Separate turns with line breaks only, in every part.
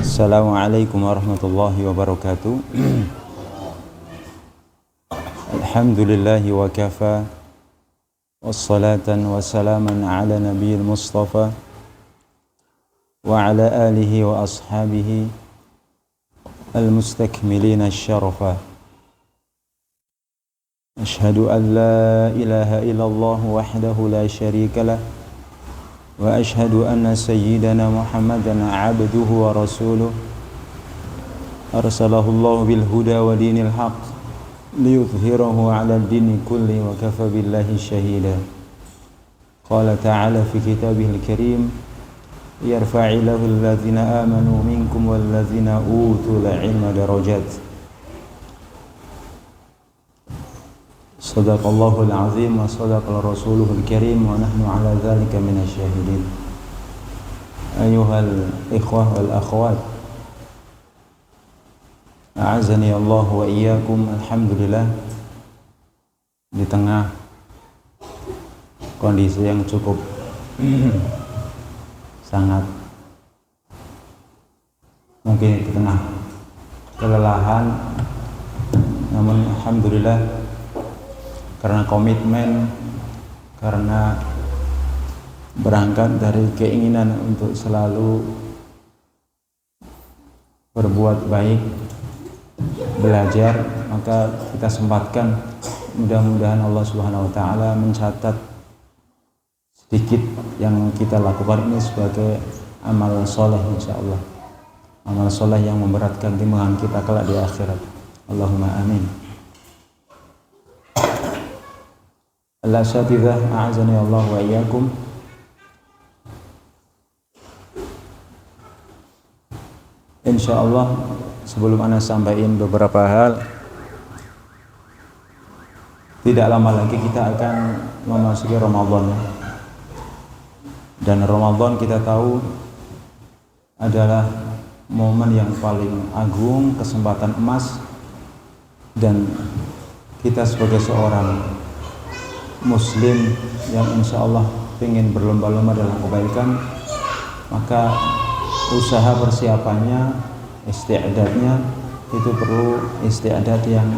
Assalamualaikum warahmatullahi wabarakatuh. Alhamdulillahi wa kafa, wassalatan wassalaman ala nabiyil mustafa wa ala alihi wa ashabihi al-mustakmilina syarafa. Ashhadu an la ilaha illallah wahdahu la syarika lah wa ashhadu anna sayyidana Muhammadan abduhu wa rasuluh arsalahu Allah bil huda wa dinil haq liyudhhirahu ala dini kulli wa kafa billahi shahida. Qala ta'ala fi kitabihil karim yarfa'illahu alladhina amanu minkum walladhina utul ilma darajat. Sadaqallahul azim wa sadaqal rasuluhul karim wa nahnu ala dhalika minasyahidin. Ayuhal ikhwah wal akhwat, a'azani Allah wa iyyakum. Alhamdulillah, di tengah kondisi yang cukup sangat mungkin di tengah kelelahan, namun alhamdulillah karena komitmen, karena berangkat dari keinginan untuk selalu berbuat baik, belajar, maka kita sempatkan. Mudah-mudahan Allah Subhanahu wa taala mencatat sedikit yang kita lakukan ini sebagai amal soleh, insyaallah. Amal soleh yang memberatkan timbangan kita kelak di akhirat. Allahumma amin. Al-asatidzah, a'azani Allah wa iyyakum. Insyaallah sebelum ana sampaikan beberapa hal, tidak lama lagi kita akan memasuki Ramadan. Dan Ramadan kita tahu adalah momen yang paling agung, kesempatan emas, dan kita sebagai seorang Muslim yang insya Allah ingin berlomba-lomba dalam kebaikan, maka usaha persiapannya, isti'adadnya itu perlu isti'adad yang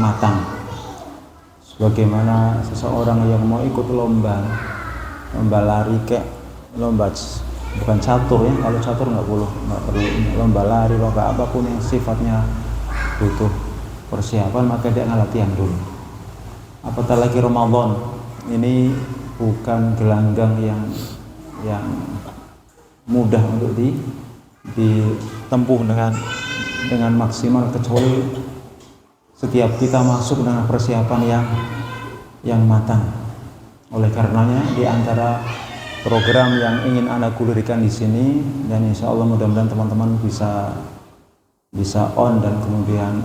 matang. Sebagaimana seseorang yang mau ikut lomba lari, kayak lomba bukan catur ya, kalau catur nggak perlu lomba lari, lomba apapun yang sifatnya butuh persiapan, maka dia latihan dulu. Apatah lagi Ramadan ini bukan gelanggang yang mudah untuk ditempuh dengan maksimal, kecuali setiap kita masuk dengan persiapan yang matang. Oleh karenanya di antara program yang ingin Anda gulirkan di sini, dan insya Allah mudah-mudahan teman-teman bisa on dan kemudian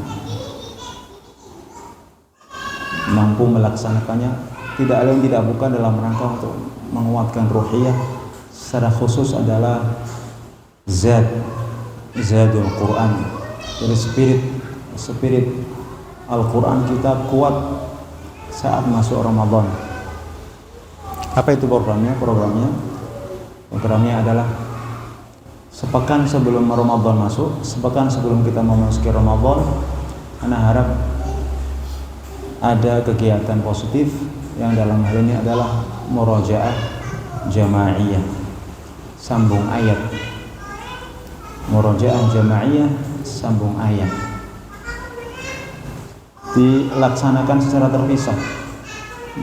mampu melaksanakannya, tidak lain tidak bukan dalam rangka untuk menguatkan ruhiyah, secara khusus adalah zadul Quran. Jadi spirit Al-Quran kita kuat saat masuk Ramadan. Apa itu programnya? Programnya adalah sepekan sebelum Ramadan masuk, sepekan sebelum kita memasuki Ramadan, Ana harap ada kegiatan positif yang dalam hal ini adalah murajaah jamaiyah, sambung ayat. Murajaah jamaiyah, sambung ayat dilaksanakan secara terpisah.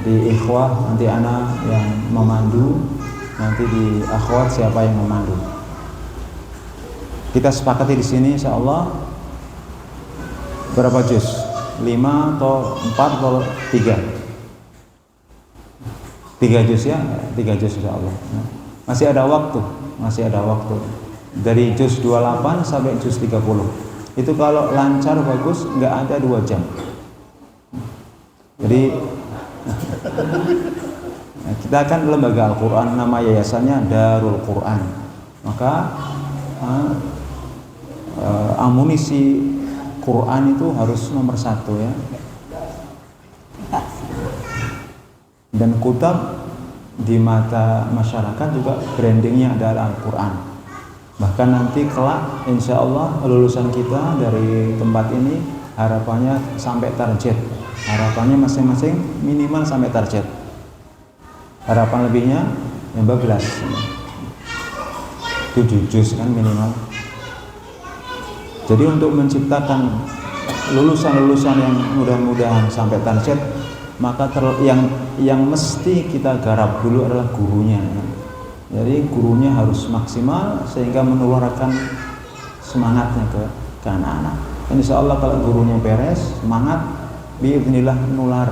Di ikhwah nanti ana yang memandu, nanti di akhwat siapa yang memandu. Kita sepakati di sini insyaallah berapa juz? 5 atau 4 atau 3? 3 juz ya, 3 juz insyaallah. Masih ada waktu. Dari juz 28 sampai juz 30. Itu kalau lancar bagus nggak ada 2 jam. Jadi kita kan lembaga Al-Quran, nama yayasannya Darul Quran. Maka amunisi Quran itu harus nomor 1 ya. Dan kutab di mata masyarakat juga brandingnya adalah Al-Quran. Bahkan nanti kelak insya Allah lulusan kita dari tempat ini harapannya sampai target. Harapannya masing-masing minimal sampai target. Harapan lebihnya 15. 7 juz kan minimal. Jadi untuk menciptakan lulusan-lulusan yang mudah-mudahan sampai target, maka yang mesti kita garap dulu adalah gurunya. Jadi gurunya harus maksimal sehingga menularkan semangatnya ke anak-anak. Insya Allah kalau gurunya beres, semangat, biidznillah nular.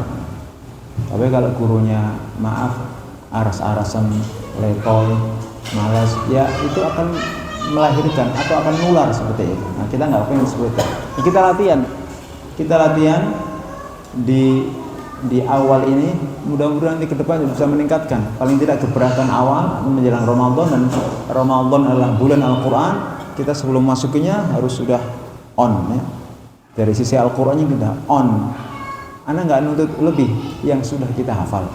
Tapi kalau gurunya maaf, aras-arasan, letoy, malas, ya itu akan melahirkan atau akan nular seperti itu. Nah, kita nggak pengen seperti itu. Nah, kita latihan di awal ini, mudah-mudahan di ke depan bisa meningkatkan. Paling tidak gebrakan awal menjelang Ramadan, dan Ramadan adalah bulan Al-Quran. Kita sebelum masukinya harus sudah on ya. Dari sisi Al-Qurannya kita on. Anda nggak nuntut lebih yang sudah kita hafal.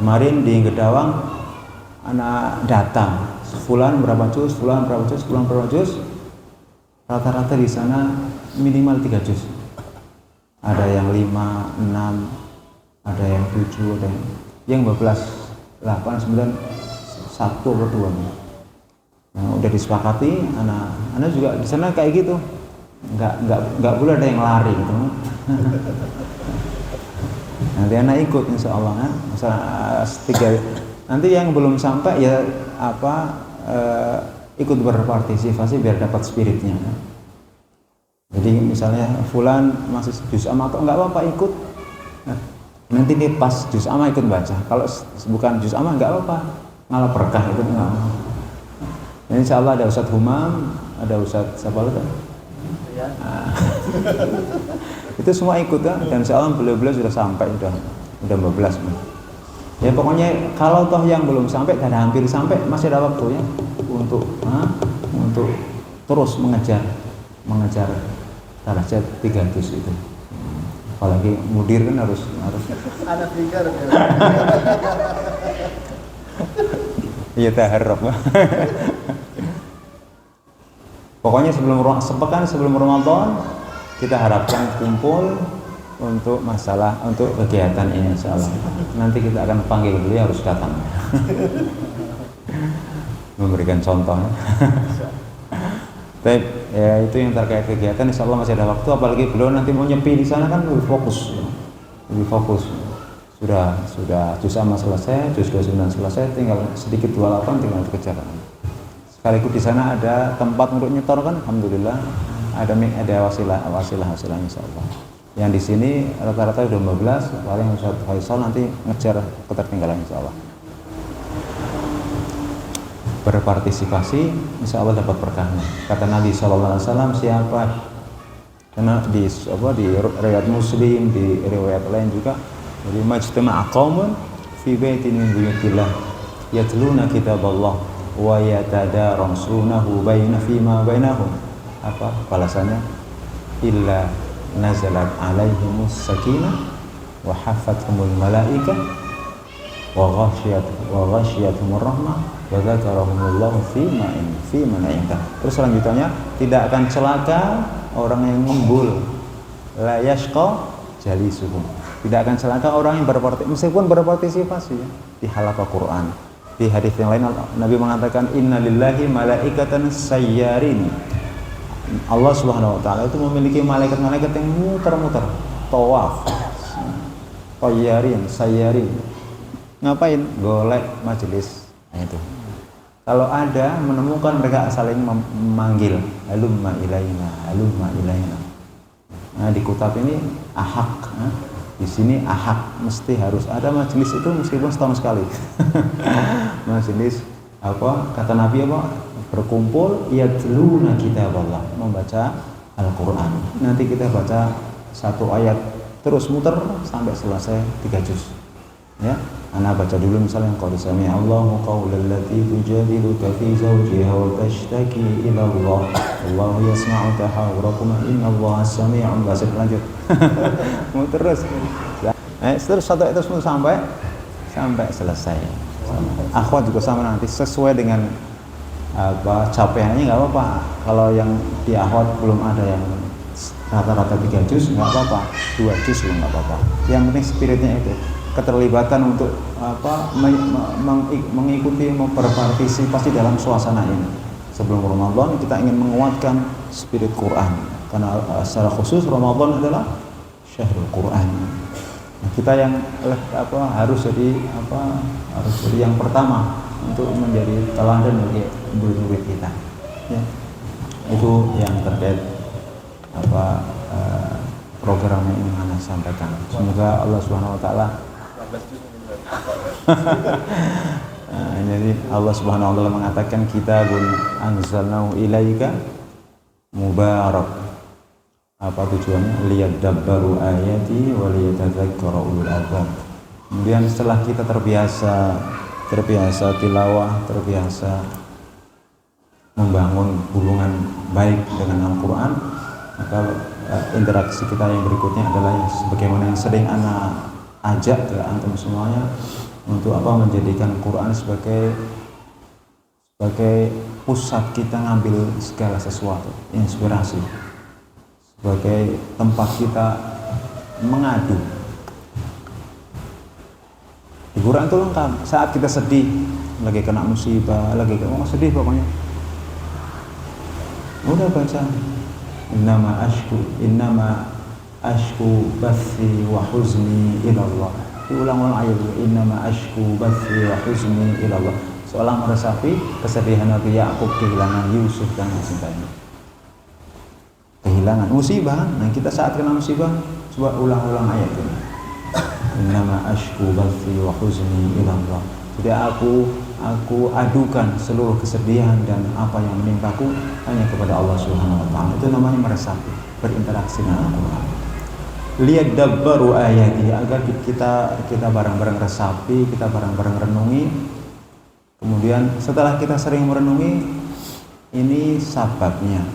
Kemarin di Gedawang, anak data fulan berapa juz, fulan berapa juz, fulan berapa juz. Rata-rata di sana minimal 3 juz. Ada yang 5, 6, ada yang 7, ada yang 12, 8, 9, 1 atau 2. Nah, udah disepakati, anak juga di sana kayak gitu. Enggak boleh ada yang lari gitu. Nanti anak ikut insya Allah kan. Masalah 3. Nanti yang belum sampai ya ikut berpartisipasi biar dapat spiritnya. Jadi misalnya fulan masih juz amma atau enggak apa-apa ikut. Nah, nanti dia pas juz amma ikut baca. Kalau bukan juz amma enggak apa-apa. Malah berkah itu enggak. Nah, insya Allah ada Ustadz Humam, ada Ustadz siapa lagi? Ya. Nah, itu semua ikut kan, dan insya Allah beliau-beliau sudah sampai, udah 12. Ya pokoknya kalau toh yang belum sampai dan hampir sampai, masih ada waktu ya untuk terus mengejar darajat 3 juz itu. Apalagi mudir kan harus
anak tiga.
Iya taharruf. Pokoknya sepekan sebelum Ramadan kita harapkan kumpul untuk kegiatan ini insyaallah. Nanti kita akan panggil beliau, harus datang. Memberikan contoh. Baik, ya itu yang terkait kegiatan. Insyaallah masih ada waktu, apalagi beliau nanti mau nyepi di sana kan lebih fokus. Sudah juz amma selesai, juz 29 selesai, tinggal sedikit 28 tinggal dikejar. Sekaligus di sana ada tempat untuk nyetor kan, alhamdulillah. Ada wasilah insyaallah. Yang di sini rata-rata udah 15, paling Ustaz Faisal nanti ngejar ketertinggalan insyaallah. Berpartisipasi insyaallah dapat berkahnya. Kata Nabi SAW, siapa karena di riwayat Muslim, di riwayat lain juga, jadi majtama'a qaumun fi baitin min buyutillah yatluna kitaballah wa yatadarasunahu fima bainahum. Apa balasannya? Illa nazalat alaihimus sakinah wa hafathumul malaikah wa ghashiyatuhumur rahmah wa dzakarahumullahu fi man indah. Terus selanjutnya, tidak akan celaka orang yang ngembul, la yashqa jalisuhum. Tidak akan celaka orang yang meskipun berpartisipasi ya, di halaqah Quran. Di hadis yang lain Nabi mengatakan innalillahi malaikatan sayyarin. Allah Subhanahu wa taala itu memiliki malaikat-malaikat yang muter-muter, tawaf. Sayyarin. Ngapain? Golek majelis. Nah, itu. Kalau ada menemukan mereka saling memanggil, alumma ilaina. Nah, di kitab ini ahak. Di sini ahak, mesti harus ada majelis itu meskipun setahun sekali. Majelis kata Nabi berkumpul yatluna kitaballah, membaca Al-Qur'an. Nanti kita baca satu ayat terus muter sampai selesai 3 juz. Ya, ana baca dulu misalnya qad sami'a Allahu qaulal lati tujadiluka fi zawjiha wa tashtaki ila Allah. Allahu yasma'u tahawurakuma innallaha sami'un basir. Lanjut. Muter terus. Terus satu ayat terus sampai selesai. Akhwat juga sama nanti sesuai dengan capaiannya nggak apa-apa. Kalau yang di ahod belum ada yang rata-rata 3 juz nggak apa-apa, 2 juz juga nggak apa-apa. Yang penting spiritnya itu, keterlibatan untuk mengikuti, berpartisipasi dalam suasana ini. Sebelum Ramadan kita ingin menguatkan spirit Quran, karena secara khusus Ramadan adalah syahrul Quran. Nah, kita yang harus jadi yang pertama untuk menjadi teladan bagi murid-murid kita. Ya. Itu yang terkait program yang ingin Anda sampaikan. Semoga Allah Subhanahu wa taala jadi Allah Subhanahu wa taala mengatakan kitabun anzalnahu ilaika mubarak. Apa tujuannya? Liyadabbaru ayati wa liyatadzakkara ulul albab. Kemudian setelah kita terbiasa tilawah, terbiasa membangun hubungan baik dengan Al-Quran, maka interaksi kita yang berikutnya adalah sebagaimana yang sering Ana ajak ke antum semuanya untuk menjadikan Quran sebagai pusat kita ngambil segala sesuatu, inspirasi, sebagai tempat kita mengadu. Di Quran itu lengkap. Saat kita sedih, lagi kena musibah, lagi sedih pokoknya, udah baca innama ashku bathi wa huzni ilallah. Diulang-ulang ayat itu, innama ashku bathi wa huzni ilallah. Seolah meresapi kesedihan Nabi Yakub kehilangan Yusuf dan cintanya. Kehilangan musibah. Nah, kita saat kena musibah coba ulang-ulang ayat ini. Innama ashku bathi wa huzni ilallah. Jadi aku adukan seluruh kesedihan dan apa yang menimpaku hanya kepada Allah Subhanahu wa taala. Itu namanya meresapi, berinteraksi dengan Al-Qur'an. Liyadabbaru ayati, agar kita bareng-bareng resapi, kita bareng-bareng renungi. Kemudian setelah kita sering merenungi, ini sababnya.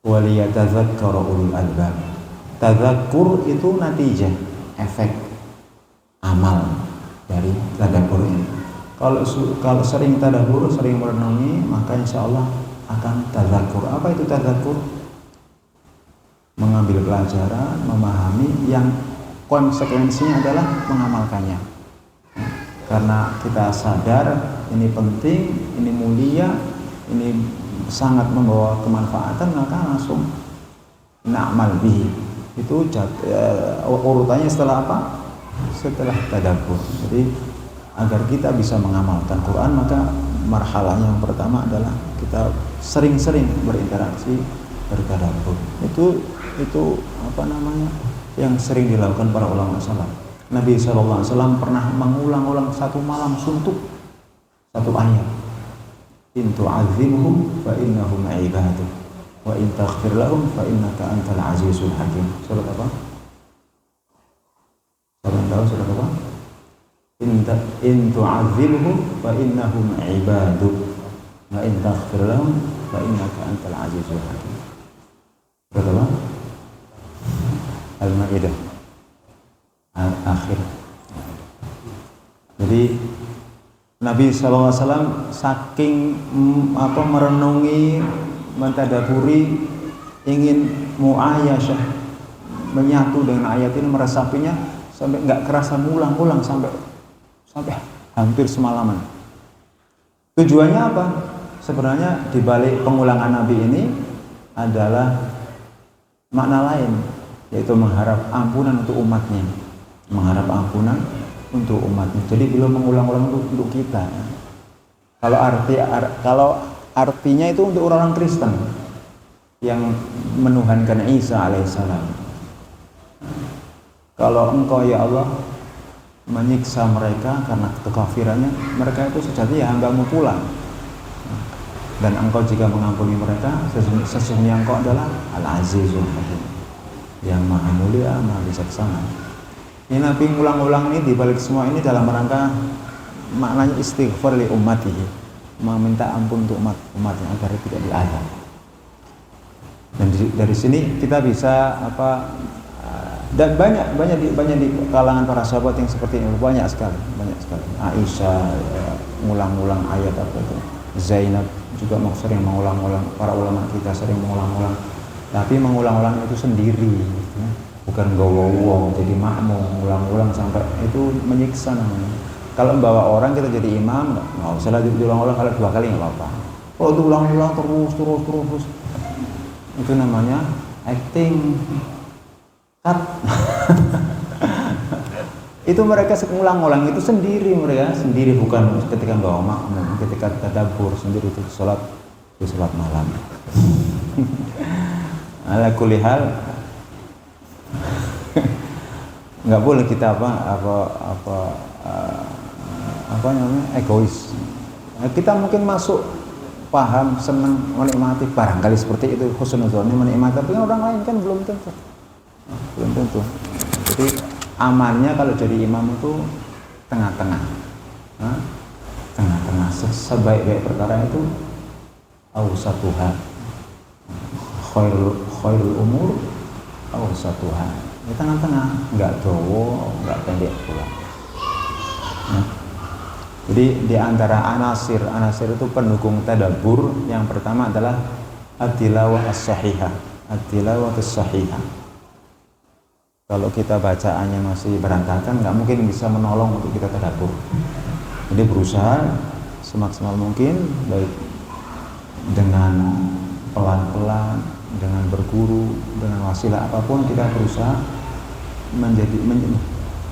Waliyatadzakkara ulul albab. Tadzakkur itu natijah, efek amal dari tadabbur ini. Kalau sering tadabbur, sering merenungi, maka insya Allah akan tadzakkur. Apa itu tadzakkur? Mengambil pelajaran, memahami, yang konsekuensinya adalah mengamalkannya. Karena kita sadar ini penting, ini mulia, ini sangat membawa kemanfaatan, maka langsung na'mal bihi. Itu urutannya setelah apa? Setelah tadabbur. Jadi agar kita bisa mengamalkan Quran, maka marhalahnya yang pertama adalah kita sering-sering berinteraksi, bertadabbur. Itu yang sering dilakukan para ulama salaf. Nabi SAW pernah mengulang-ulang satu malam suntuk satu ayat. In tu'adzimhum fa innahum ibaduk wa in taghfir lahum fa innaka antal azizul hakim. Surat apa? Surat apa? In tu'adzimhum fa innahum ibaduk wa in taghfir lahum fa innaka antal azizul hakim. Surat apa? Al-Maidah akhir. Jadi Nabi SAW saking merenungi, mentadaburi, ingin mu'ayasyah, menyatu dengan ayat ini, meresapinya sampai nggak kerasa, ngulang-ulang sampai hampir semalaman. Tujuannya apa? Sebenarnya di balik pengulangan Nabi ini adalah makna lain, yaitu mengharap ampunan untuk umatnya, Jadi belum mengulang-ulang untuk kita. Kalau artinya itu untuk orang-orang Kristen yang menuhankan Isa alaihissalam. Kalau engkau ya Allah menyiksa mereka karena kekafirannya, mereka itu sejatinya hambamu pula. Dan engkau jika mengampuni mereka, sesungguhnya engkau adalah Al-Azizul Hakim, yang maha mulia, maha bijaksana. Ini Nabi ngulang-ulang ini, dibalik semua ini dalam rangka maknanya istighfar li ummatihi, meminta ampun untuk umatnya agar tidak diazab. Dan dari sini kita bisa dan banyak di kalangan para sahabat yang seperti ini, banyak sekali. Aisyah ngulang-ngulang ayat apa itu, Zainab juga sering mengulang-ulang, para ulama kita sering mengulang-ulang, tapi mengulang-ulang itu sendiri gitu ya. Bukan gowo-wowo jadi makmum ulang-ulang sampai itu menyiksa namanya. Kalau membawa orang kita jadi imam nggak usah lagi diulang-ulang, kalau 2 kali nggak apa-apa. Oh itu ulang-ulang terus itu namanya acting cut. Itu mereka ulang-ulang itu sendiri, mereka sendiri, bukan ketika bawa makmum, ketika tadabbur sendiri itu sholat malam. Ala kulli hal nggak boleh kita apa namanya egois. Kita mungkin masuk paham, senang, menikmati, barangkali seperti itu husnuzonnya menikmati, tapi orang lain kan belum tentu. Jadi amannya kalau jadi imam itu tengah-tengah, tengah-tengah. Sebaik-baik perkara itu awsatuha, khairul umur awsatuha. Di tengah-tengah, nggak dowo, nggak pendek pula. Jadi di antara anasir itu pendukung tadabbur, yang pertama adalah at-tilawah as-sahihah. Kalau kita bacaannya masih berantakan, nggak mungkin bisa menolong untuk kita tadabbur. Jadi berusaha semaksimal mungkin, baik dengan pelan-pelan, dengan berguru, dengan wasilah apapun, kita berusaha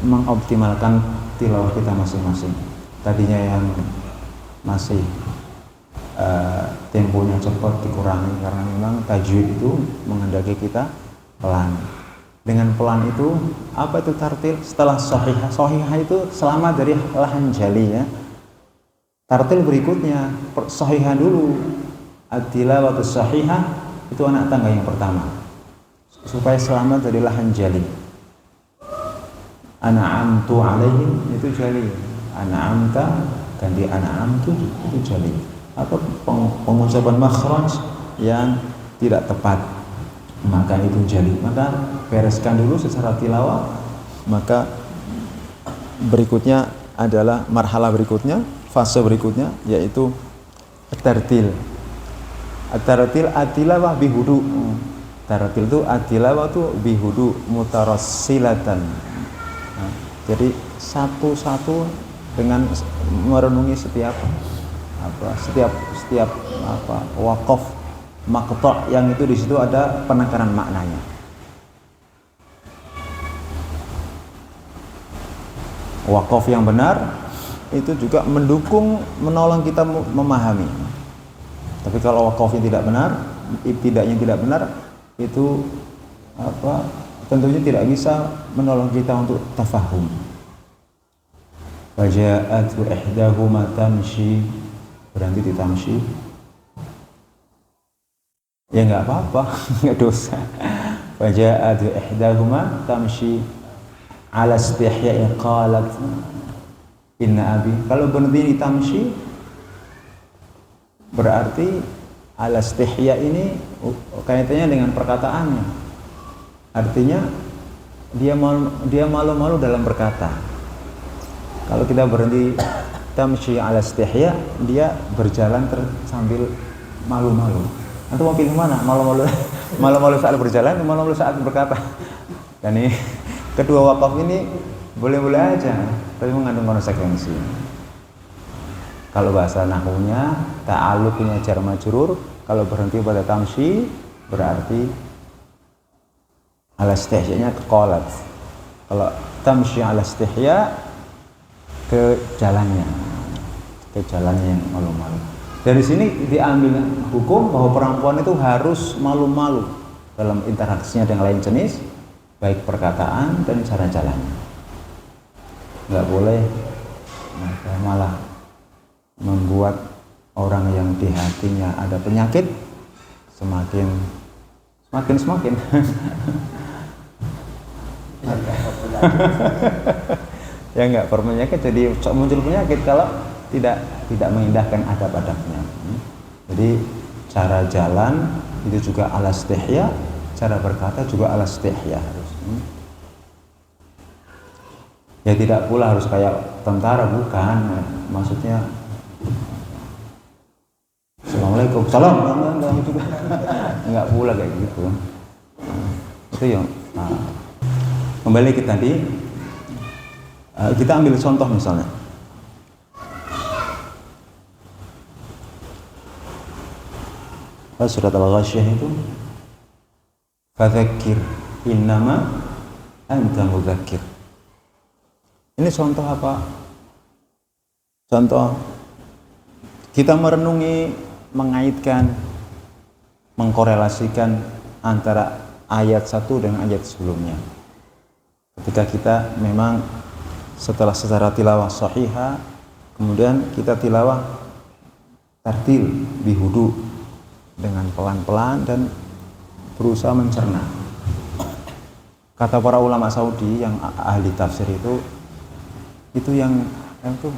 mengoptimalkan tilawah kita masing-masing. Tadinya yang masih temponya cepat dikurangi, karena memang tajwid itu menghendaki kita pelan. Dengan pelan itu, apa itu tartil? Setelah sahihah itu selamat dari lahan jali ya. Tartil berikutnya sahihah dulu. At-tilawatus sahihah itu anak tangga yang pertama, supaya selamat dari lahan jali. An'amtu alaihim itu jali, an'amta ganti an'amtu itu jali. Atau pengucapan makhraj yang tidak tepat, maka itu jali. Maka bereskan dulu secara tilawah, maka berikutnya adalah marhalah berikutnya, fase berikutnya, yaitu tartil. At-tartil at-tilawah bihudu. Tartil itu at-tilawah itu bihudu mutarassilatan. Jadi satu-satu dengan merenungi setiap waqaf maqta' yang itu di situ ada penekanan maknanya. Waqaf yang benar itu juga mendukung, menolong kita memahami. Tapi kalau waqafnya tidak benar, ibtida'nya tidak benar, itu tentunya tidak bisa menolong kita untuk tafahum. Waja'atu ihdahuma tamshi, berhenti di tamshi. Ya nggak apa-apa, nggak dosa. Waja'atu ihdahuma tamshi ala istihya'i qalat inna abi. Kalau berhenti di tamshi berarti ala istihya ini kaitannya dengan perkataannya. Artinya dia malu-malu dalam berkata. Kalau kita berhenti tamshi ala istihya, dia berjalan sambil malu-malu. Nanti mau pilih mana? Malu-malu saat berjalan atau malu-malu saat berkata? Dan ini kedua waqaf ini boleh-boleh aja, tapi mengandung konsekuensi. Kalau bahasa nahwunya ta'alluqnya jar majrur, kalau berhenti pada tamshi berarti ala istihya-nya ke qalat. Kalau tamshi ala istihya ke jalannya yang malu-malu. Dari sini diambil hukum bahwa perempuan itu harus malu-malu dalam interaksinya dengan lain jenis, baik perkataan dan cara jalannya. Nggak boleh malah membuat orang yang di hatinya ada penyakit semakin ya nggak berpenyakit, jadi muncul penyakit kalau tidak mengindahkan adab-adabnya. Jadi cara jalan itu juga ala istihya, cara berkata juga ala istihya harus. Ya tidak pula harus kayak tentara, bukan, maksudnya Waalaikumsalam. Enggak gitu. Enggak pula kayak gitu. Itu yang kembali kita tadi, kita ambil contoh misalnya. Surat Al-Ghasyiyah itu fadzakir innama anta mudzakir. Ini contoh apa? Contoh kita merenungi, mengaitkan, mengkorelasikan antara ayat satu dengan ayat sebelumnya. Ketika kita memang secara tilawah sahihah, kemudian kita tilawah tartil bihudu dengan pelan-pelan dan berusaha mencerna. Kata para ulama Saudi yang ahli tafsir itu yang itu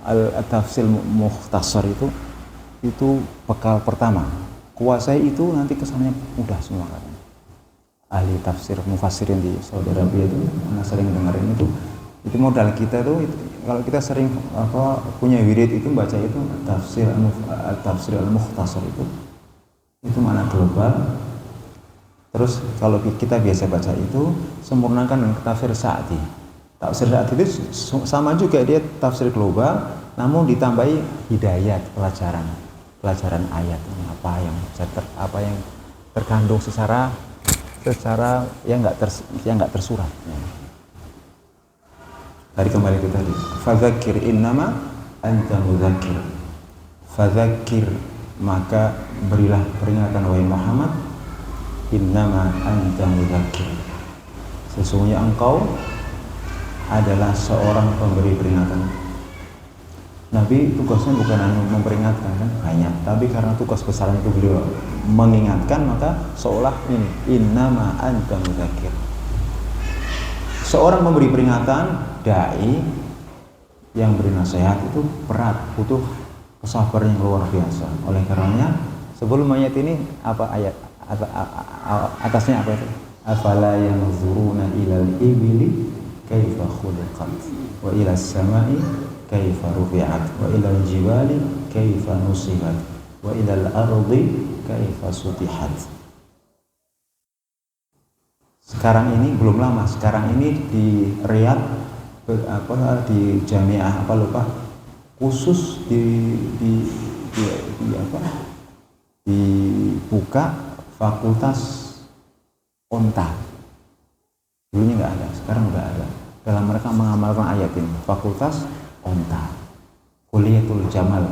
al-tafsir mukhtasar itu bekal pertama. Kuasai itu nanti kesannya mudah semua kan. Ahli tafsir mufassirin di Saudi Arabia itu karena sering dengerin itu modal kita itu kalau kita sering punya wirid itu baca itu tafsir al-mukhtasar itu mana global. Terus kalau kita biasa baca itu sempurnakan dengan tafsir Sa'di. Tafsir Sa'di itu sama juga, dia tafsir global namun ditambahi hidayat, pelajaran ayat apa yang terkandung secara yang enggak tersurat. Tadi kembali ke tadi. Fadzakir innama anta mudzakir. Fadzakir, maka berilah peringatan wahai Muhammad, innama anta mudzakir, sesungguhnya engkau adalah seorang pemberi peringatan. Nabi tugasnya bukan hanya memperingatkan kan, hanya, tapi karena tugas besarnya itu beliau mengingatkan, maka seolah ini innama anta mudzakir, seorang pemberi peringatan, dai yang beri nasihat itu berat, butuh kesabaran yang luar biasa. Oleh karenanya sebelum ayat ini apa ayat atasnya apa itu? Afala yanzuruna ilal ibili kaifa khuliqat wa ilas samai kaifa rufi'at wa ilal jibali kaifa nusibat wa ilal ardi kaifa sutihat. Sekarang ini belum lama, sekarang ini di Riyadh di Jamiah khusus dibuka fakultas onta. Dulunya nggak ada, sekarang udah ada. Dalam mereka mengamalkan ayat ini, fakultas onta, kuliatul jamal,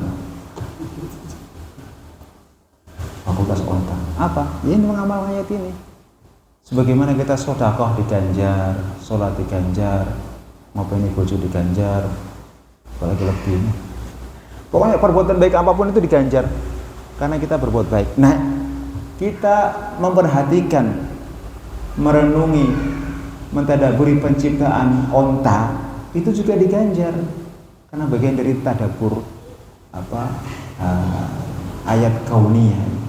fakultas onta. Apa? Ini mengamalkan ayat ini. Sebagaimana kita sedekah diganjar, sholat diganjar, ngopeni bojo diganjar, apalagi lebih. Pokoknya perbuatan baik apapun itu diganjar karena kita berbuat baik. Nah, kita memperhatikan, merenungi, mentadaburi penciptaan onta itu juga diganjar karena bagian dari tadabur ayat kauniyah.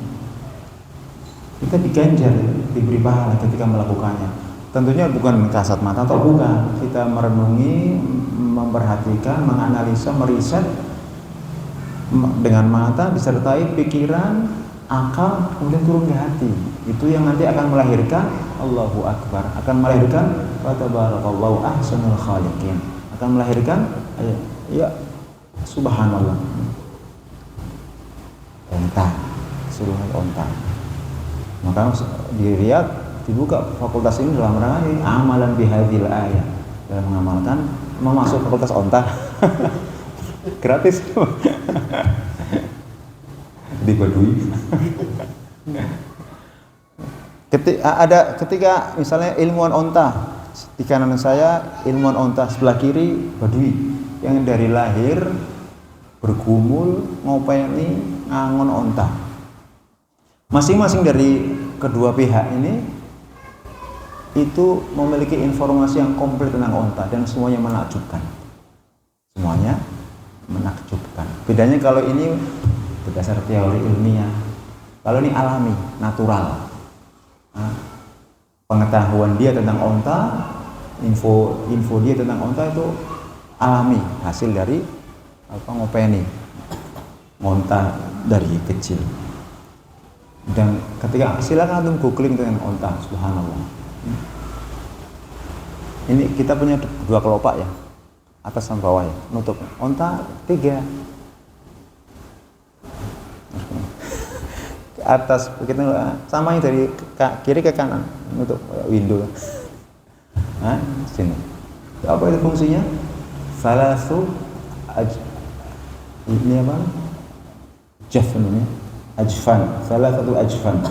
Kita diganjar, diberi pahala ketika melakukannya. Tentunya bukan kasat mata atau bukan. Kita merenungi, memperhatikan, menganalisa, meriset dengan mata disertai pikiran, akal, kemudian turun ke hati. Itu yang nanti akan melahirkan Allahu Akbar, akan melahirkan Tabarakallahu ahsanul khaliqin, akan melahirkan ya subhanallah. Onta, suruhan onta. Maka di Riyadh dibuka fakultas ini dalam rangka amalan bihadil ayat, dalam mengamalkan memasuk fakultas onta gratis di Badui. Ketika misalnya ilmuwan onta di kanan saya, ilmuwan onta sebelah kiri Badui yang dari lahir bergumul ngopeni ngangon onta. Masing-masing dari kedua pihak ini itu memiliki informasi yang komplit tentang onta dan semuanya menakjubkan. Semuanya menakjubkan. Bedanya kalau ini berdasar teori ilmiah, kalau ini alami, natural. Pengetahuan dia tentang onta, info dia tentang onta itu alami, hasil dari ngopeni onta dari kecil. Dan ketika silakan antum googling dengan onta, subhanallah. Ini kita punya dua kelopak ya, atas dan bawah ya, nutup. Onta 3. Ke atas begitu, samanya dari kiri ke kanan, nutup window. Nah, sini. Apa itu fungsinya? Ini apa? Jafan ini. Salah satu ajfan.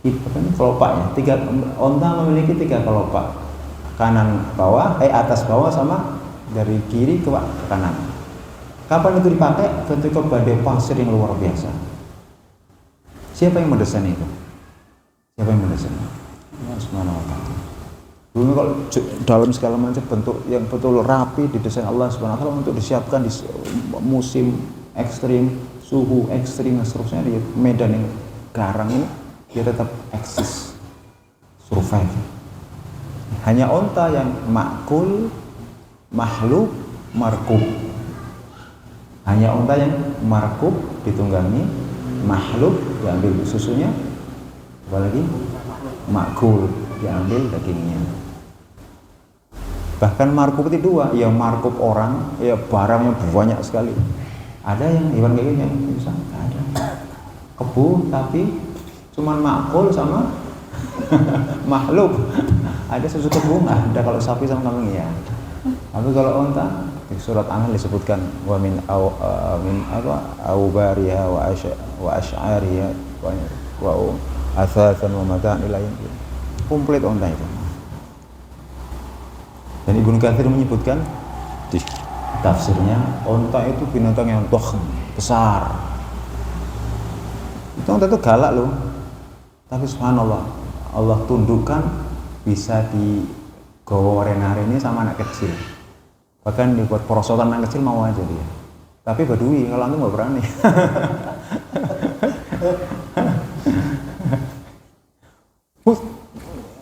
Itu kan kelopaknya. Onta memiliki 3 kelopak. Kanan bawah, atas bawah sama dari kiri ke kanan. Kapan itu dipakai? Ketika badai pasir yang luar biasa. Siapa yang mendesain itu? Siapa yang mendesain? Allah Subhanahu wa ta'ala. Dulu kalau dalam segala macam bentuk yang betul rapi didesain Allah Subhanahu wa ta'ala untuk disiapkan di musim ekstrim, suhu ekstrim dan seterusnya, di medan yang garang ini dia tetap eksis, survive. Hanya onta yang makul, makhluk, markub. Hanya onta yang markub ditunggangi, makhluk diambil susunya, apalagi makul diambil dagingnya. Bahkan markub itu 2, yang markub orang, ya barangnya banyak sekali. Ada yang hewan kayak gini yang bisa, ada kebu tapi cuman makul sama makhluk. Ada susu kebu nggak ada, kalau sapi sama kambing ya. Tapi kalau onta di surat An disebutkan wa min aubariha wa asy'ariha wa athatan wa mata'an ilahin. Komplit onta itu. Dan Ibnu Katsir menyebutkan di tafsirnya, onta itu binatang yang besar. Itu onta itu galak loh. Tapi subhanallah, Allah tundukkan bisa digowo rena-reni sama anak kecil. Bahkan dibuat perosotan anak kecil mau aja dia. Tapi badui, kalau antum nggak berani.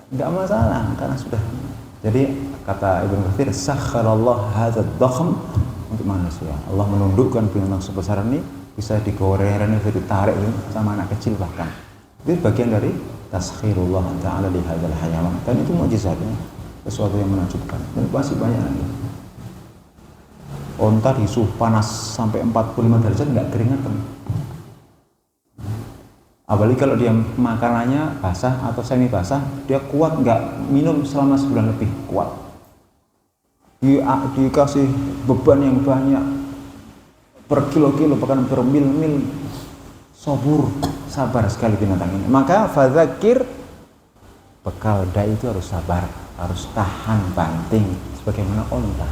Nggak masalah, karena sudah. Jadi kata Ibnu Katsir, sakharallah hadzal dakhm untuk manusia. Allah menundukkan binatang sebesar ini bisa digowo rena-reni, bisa ditarik sama anak kecil bahkan. Itu bagian dari taskhirullah ta'ala li hadzal hayawan. Dan itu mukjizatnya, sesuatu yang menakjubkan. Dan masih banyak lagi. Onta di suhu panas sampai 45 derajat nggak keringetan. Apalagi kalau dia makanannya basah atau semi basah, dia kuat nggak minum selama sebulan lebih, kuat. Dikasih beban yang banyak, berkilo-kilo bahkan bermil-mil, sabur, sabar sekali binatang ini. Maka fadzakir, bekal dai itu harus sabar, harus tahan banting sebagaimana onta.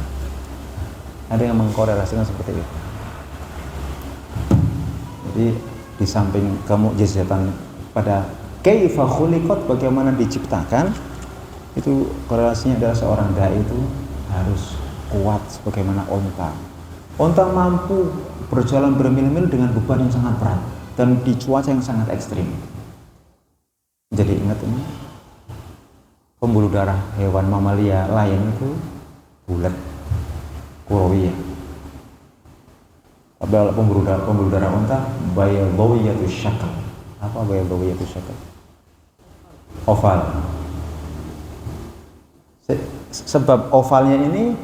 Ada yang mengkorelasikan seperti itu. Jadi di samping kemukjizatan pada kaifa khuliqat, bagaimana diciptakan, itu korelasinya adalah seorang dai itu harus kuat sebagaimana onta. Onta mampu berjalan bermil-mil dengan beban yang sangat berat dan di cuaca yang sangat ekstrim. Jadi ingat ini, pembuluh darah hewan mamalia lain itu bulat, kurawiyah. Apabila pembuluh darah unta bayadhawiyatus syakal. Apa bayadhawiyatus syakal? Oval. Sebab ovalnya ini,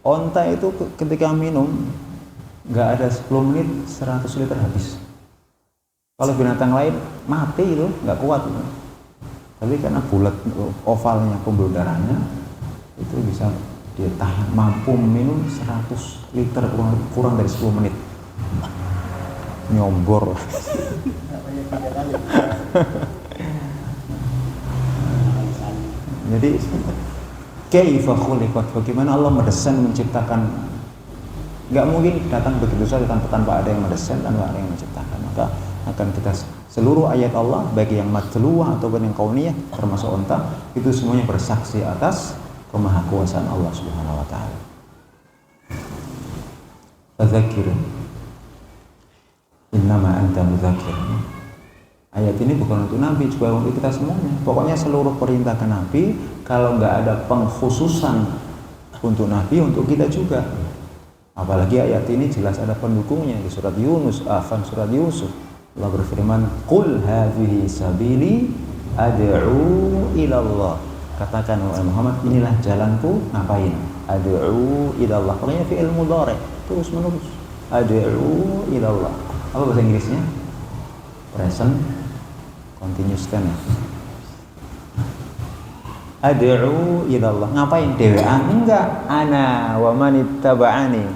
onta itu ketika minum nggak ada 10 menit 100 liter habis. Kalau binatang lain mati itu nggak kuat. Tapi karena bulat ovalnya pembuluh darahnya itu bisa dia tahan, mampu minum 100 liter kurang dari 10 menit. Nyombor. Jadi kaifa khuliqat, bagaimana Allah mendesain menciptakan. Nggak mungkin datang begitu saja tanpa ada yang mendesain dan ada yang menciptakan. Maka akan kita seluruh ayat Allah, baik yang matluwah ataupun yang kauniyah termasuk unta, itu semuanya bersaksi atas kemahakuasaan Allah Subhanahu wa taala. Fadzakir innama anta mudzakir. Ayat ini bukan untuk Nabi, juga untuk kita semuanya. Pokoknya seluruh perintah ke Nabi, kalau nggak ada pengkhususan untuk Nabi, untuk kita juga. Apalagi ayat ini jelas ada pendukungnya di surat Yunus, surat Yusuf. Allah berfirman, "Qul hadhihi sabili ad'u ila Allah." Katakan wahai Muhammad, inilah jalanku. Ngapain? Ad'u ila Allah. Pokoknya fi'il mudhari, terus menerus. Ad'u ila Allah. Apa bahasa Inggrisnya? Present continuous tense. Ad'u ila Allah. Ngapain? Dewean? Enggak. Ana wa man ittaba'ani.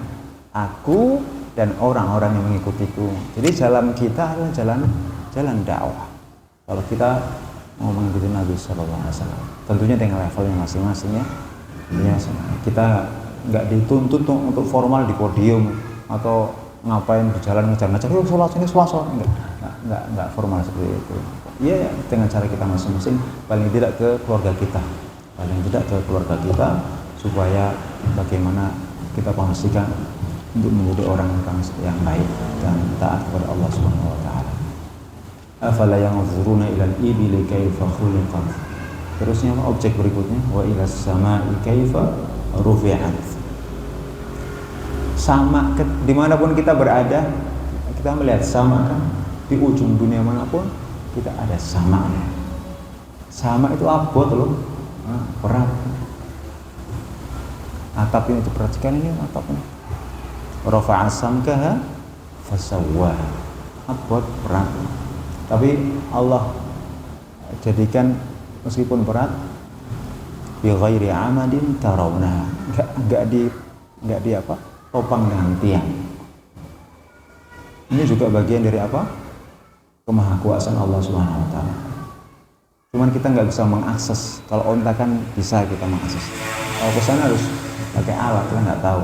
Aku dan orang-orang yang mengikutiku. Jadi jalan kita adalah jalan dakwah. Kalau kita mau mengikuti Nabi Sallallahu Alaihi Wasallam, tentunya dengan levelnya masing-masing ya. Ya, kita nggak dituntut untuk formal di podium atau ngapain di jalan ngejar-ngejar, yuk sholat sini swasta, nggak formal seperti itu. Ya, dengan cara kita masing-masing, paling tidak ke keluarga kita, supaya bagaimana kita pastikan untuk menjadi orang yang baik dan taat kepada Allah Subhanahu wa taala. Afala yanzuruna ilal ibili kaifa khuliqat. Terusnya objek berikutnya, wa ilas samai kaifa rufi'at. Sama dimanapun kita berada, kita melihat sama kan, di ujung dunia manapun kita ada samanya. Sama itu abot loh, berat. Atapnya itu perhatikan ini atapnya. Rafa'a samkaha fasawwaha. Abot berat. Tapi Allah jadikan meskipun berat bi ghairi amadin tarawna. Enggak di apa? Topang dengan tiang. Ini juga bagian dari apa? Kemahakuasaan Allah Subhanahu wa taala. Cuman kita nggak bisa mengakses. Kalau onta kan bisa kita mengakses. Kalau ke sana harus pakai alat, kita nggak tahu.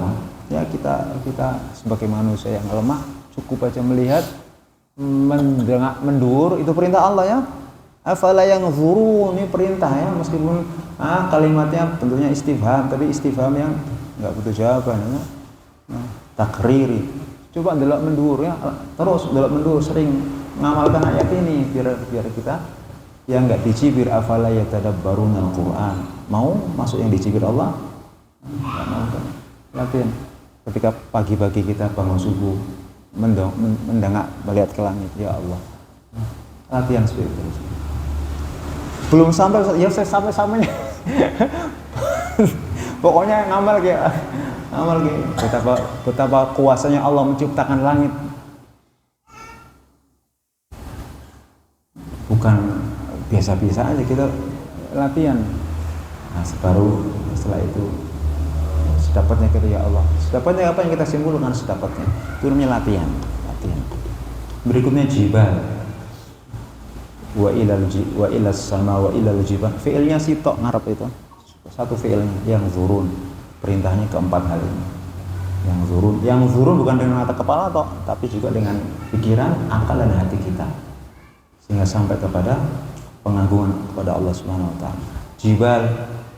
Ya kita sebagai manusia yang lemah cukup aja melihat, mendengar, mendur, itu perintah Allah ya. Afala yanzuru, ini perintah ya, meskipun kalimatnya tentunya istifham, tapi istifham yang nggak butuh jawaban ya. Takriri. Coba delok mendur ya, terus delok mendur, sering mengamalkan ayat ini biar kita yang nggak dicibir. Afala yatadabbaruna al-Qur'an. Mau masuk yang dicibir Allah? Nggak mau kan? Latihan. Ketika pagi-pagi kita bangun subuh, mendengar, melihat ke langit, ya Allah. Latihan seperti itu. Belum sampai, ya saya sampai-sampainya. Pokoknya ngamal kayak betapa kuasanya Allah menciptakan langit. Bukan biasa-biasa aja, kita latihan. Nah, setelah itu sedapatnya kita, ya Allah. Sedapatnya apa yang kita simpulkan sedapatnya? Itu namanya latihan. Berikutnya jibal. Wa ilal sama wa ilal jibal. Fiilnya sitok ngarep itu. Satu fiilnya yang zurun. Perintahnya keempat hal ini. Yang zurun bukan dengan mata kepala toh, tapi juga dengan pikiran, akal dan hati kita. Sehingga sampai kepada pengagungan kepada Allah Subhanahu wa taala.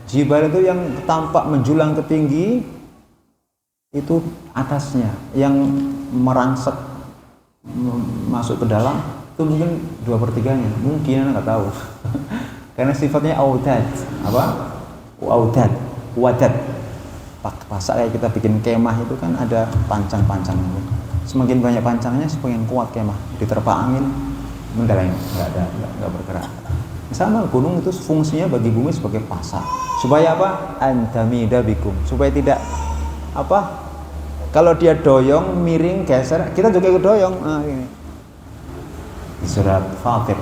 Jibal itu yang tampak menjulang ke tinggi, itu atasnya yang merangsek masuk ke dalam itu mungkin 2/3-nya, mungkin nggak tahu. Karena sifatnya audad, wadat. Pasak kayak kita bikin kemah itu kan ada pancang-pancang. Semakin banyak pancangnya semakin kuat kemah. Diterpa angin mendeleng, nggak bergerak. Sama gunung itu fungsinya bagi bumi sebagai pasak. Supaya apa? Antamida bikum. Supaya tidak kalau dia doyong, miring, geser, kita juga ikut doyong. Ini. Surat Fatir.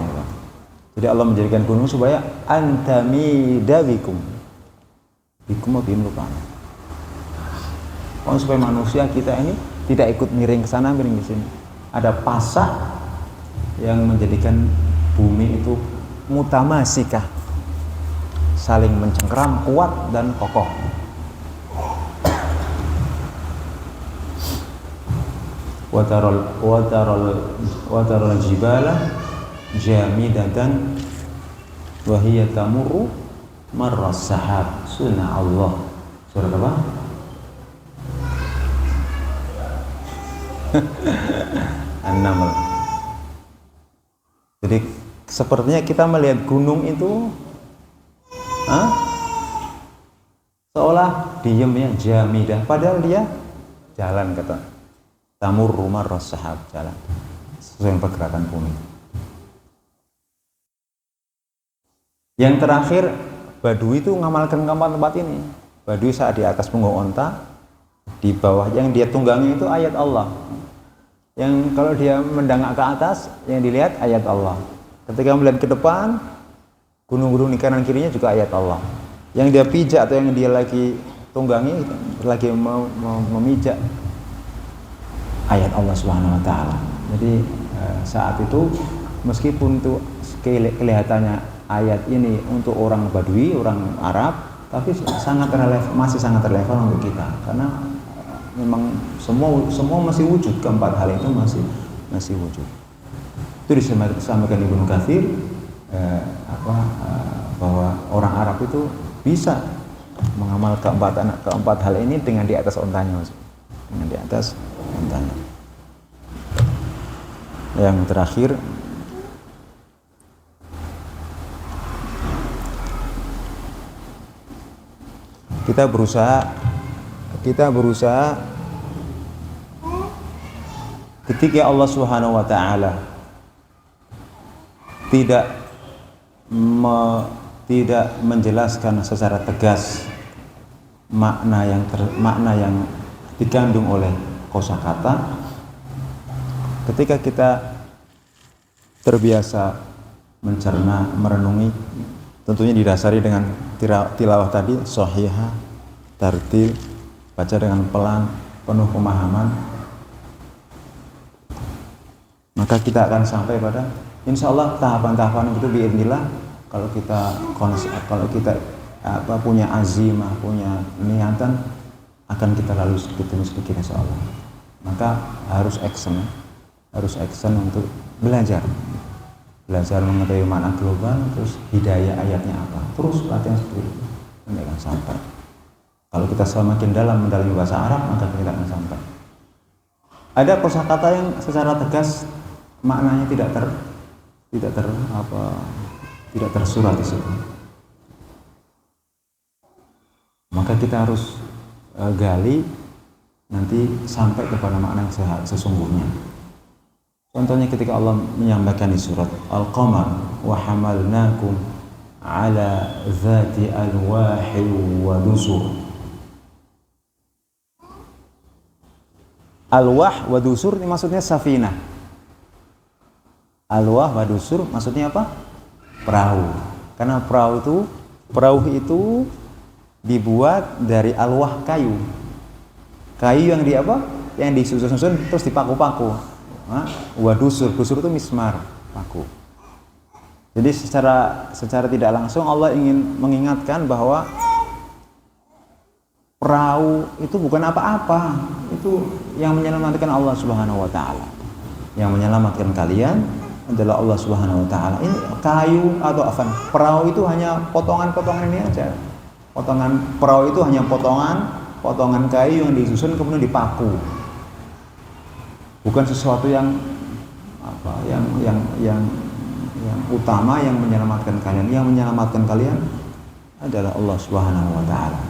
Jadi Allah menjadikan gunung supaya antamida bikum. Bikum bim lupa. Supaya manusia kita ini tidak ikut miring ke sana, miring di sini. Ada pasak yang menjadikan bumi itu mutamasikah, saling mencengkeram, kuat dan kokoh. Wataral jibala jamidatan wa hiya tamurru marras sahab. Sunnah Allah. Surat apa? An-Naml. Jadi sepertinya kita melihat gunung itu seolah diem ya, jamidah, padahal dia jalan, kata tamurru marras sahab, jalan sesuai pergerakan bumi. Yang terakhir, Badui itu ngamalkan keempat tempat ini. Badui saat di atas punggung onta, di bawah yang dia tunggangi itu ayat Allah. Yang kalau dia mendangak ke atas, yang dilihat ayat Allah. Ketika melihat ke depan, gunung-gunung di kanan kirinya juga ayat Allah. Yang dia pijak atau yang dia lagi tunggangi, lagi memijak ayat Allah Subhanahu wa taala. Jadi saat itu meskipun itu kelihatannya ayat ini untuk orang Badui, orang Arab, tapi masih sangat relevan untuk kita karena memang semua masih wujud, keempat hal itu masih wujud. Itu disampaikan Ibnu Katsir bahwa orang Arab itu bisa mengamal keempat hal ini dengan di atas ontanya, dengan di atas ontanya. Yang terakhir, kita berusaha ketika Allah Subhanahu wa taala tidak menjelaskan secara tegas makna yang digandung oleh kosakata, ketika kita terbiasa mencerna, merenungi, tentunya didasari dengan tilawah tadi, shahihah, tartil, baca dengan pelan, penuh pemahaman, maka kita akan sampai pada insya Allah tahapan-tahapan itu biidznillah. Kalau kita punya azimah, punya niatan, akan kita lalui sedikit demi sedikit insya Allah. Maka harus action untuk belajar mengetahui makna global, terus hidayah ayatnya apa, terus latihan seperti itu, nanti akan sampai. Kalau kita semakin dalam mendalami bahasa Arab, maka kita akan sampai. Ada kosakata yang secara tegas maknanya tidak tersurat di situ. Maka kita harus gali nanti sampai kepada makna yang sesungguhnya. Contohnya ketika Allah menyampaikan di surat Al-Qamar, wa hamalnakum ala dzati alwahi wa dusur. Alwah wa dusur ini maksudnya safinah. Alwah wa dusur maksudnya apa? Perahu. Karena perahu itu dibuat dari alwah, kayu yang yang disusun terus dipaku-paku. Dusur itu mismar, paku. Jadi secara tidak langsung Allah ingin mengingatkan bahwa perahu itu bukan apa-apa, itu yang menyelamatkan Allah Subhanahu wa taala. Yang menyelamatkan kalian adalah Allah Subhanahu wa taala. Ini kayu atau perahu itu hanya potongan-potongan ini aja. Perahu itu hanya potongan kayu yang disusun kemudian dipaku. Bukan sesuatu yang utama yang menyelamatkan kalian. Yang menyelamatkan kalian adalah Allah Subhanahu wa taala.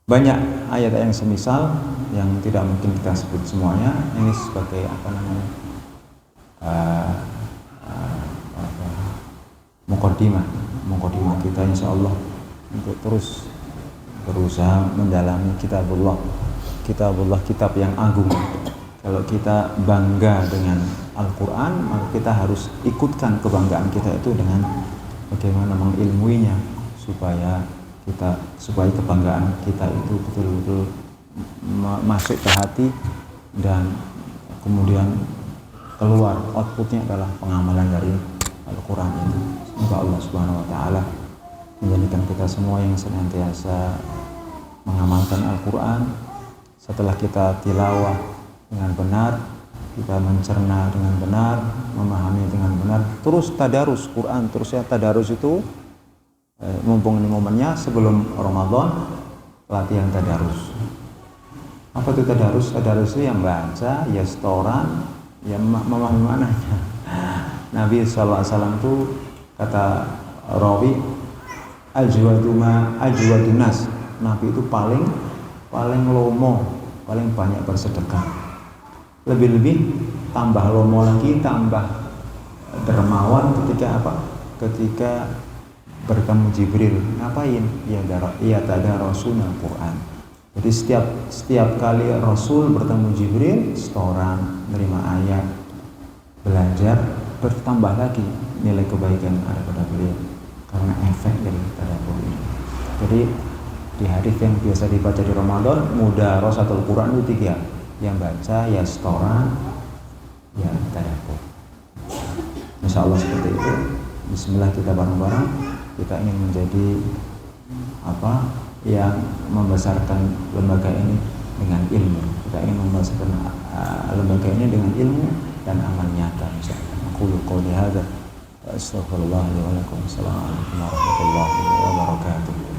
Banyak ayat yang semisal yang tidak mungkin kita sebut semuanya. Ini sebagai muqaddimah kita insyaallah untuk terus berusaha mendalami kitabullah, kitab yang agung. Kalau kita bangga dengan Al-Quran, maka kita harus ikutkan kebanggaan kita itu dengan bagaimana mengilmuinya supaya kebanggaan kita itu betul-betul masuk ke hati dan kemudian keluar outputnya adalah pengamalan dari Al-Quran itu. Semoga Allah Subhanahu wa taala menjadikan kita semua yang senantiasa mengamalkan Al-Quran. Setelah kita tilawah dengan benar, kita mencerna dengan benar, memahami dengan benar, terus tadarus Quran. Terus ya tadarus itu mumpung ini momennya sebelum Ramadan, latihan tadarus. Apa itu tadarus? Tadarus itu yang baca, ya setoran, ya memahami maknanya. Nabi SAW itu kata rawi, ajwadunas. Nabi itu paling lomo, paling banyak bersedekah. lebih-lebih tambah lomo lagi, tambah dermawan ketika apa? Ketika bertemu Jibril. Ngapain? Ya tadarusuna Al-Qur'an. Jadi setiap kali Rasul bertemu Jibril, setoran, menerima ayat, belajar, bertambah lagi nilai kebaikan ada pada beliau karena efek dari tadabbur ini. Jadi di hadis yang biasa dibaca di Ramadan, mudarasatul Quran itu 3, yang baca ya setoran, ya tadabbur. Insya Allah seperti itu. Bismillah, kita bareng-bareng, kita ingin menjadi apa yang membesarkan lembaga ini dengan ilmu. Kita ingin membesarkan lembaga ini dengan ilmu dan amal nyata. Insyaallah. Aku qouli hadza wa astaghfirullah li wa lakum. Assalamualaikum warahmatullahi wabarakatuh.